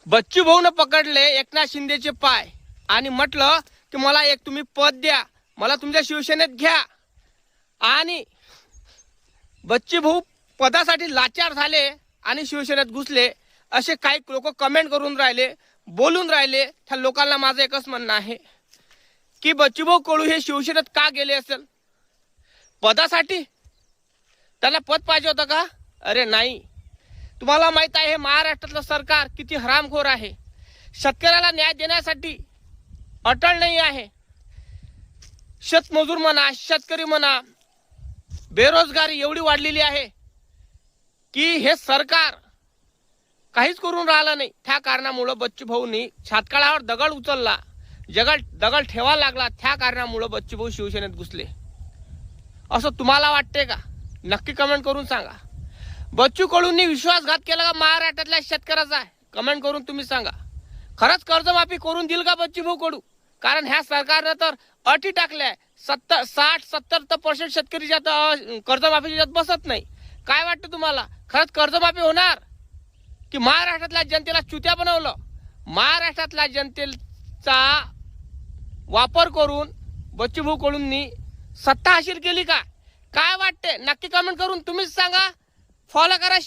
बच्चू भाऊनं पकडले एकनाथ शिंदेचे पाय आणि म्हटलं की मला एक तुम्ही पद द्या, मला तुमच्या शिवसेनेत घ्या. आणि बच्चू भाऊ पदासाठी लाचार झाले आणि शिवसेनेत घुसले असे काही लोक कमेंट करून राहिले, बोलून राहिले. त्या लोकांना माझं एकच म्हणणं आहे की बच्चूभाऊ कडू हे शिवसेनेत का गेले असेल? पदासाठी? त्यांना पद पाहिजे होतं का? अरे नाही. तुम्हाला माहित आहे हे महाराष्ट्रातलं सरकार किती हरामखोर आहे. शेतकऱ्याला न्याय देण्यासाठी अटळ नाही आहे. शेतमजूर म्हणा, शेतकरी म्हणा, बेरोजगारी एवढी वाढलेली आहे की हे सरकार काहीच करून राहिलं नाही. त्या कारणामुळे बच्चू भाऊनी छातकाळावर दगड उचलला, दगड ठेवायला लागला. त्या कारणामुळे बच्चू भाऊ शिवसेनेत घुसले असं तुम्हाला वाटते का? नक्की कमेंट करून सांगा. बच्चू कडूंनी विश्वासघात केला का महाराष्ट्रातल्या शेतकऱ्याचा? कमेंट करून तुम्ही सांगा. खरंच कर्जमाफी करून देईल का बच्चू भाऊ कडू? कारण ह्या सरकारनं तर अटी टाकल्या 60-70% शेतकरी कर्जमाफीच्या बसत नाही. काय वाटतं तुम्हाला? खरंच कर्जमाफी होणार की महाराष्ट्रातल्या जनतेला चुत्या बनवलं? महाराष्ट्रातल्या जनतेचा वापर करून बच्चू भाऊ कडूंनी सत्ता हासिल केली का? काय वाटते? नक्की कमेंट करून तुम्हीच सांगा. फॉलो करा.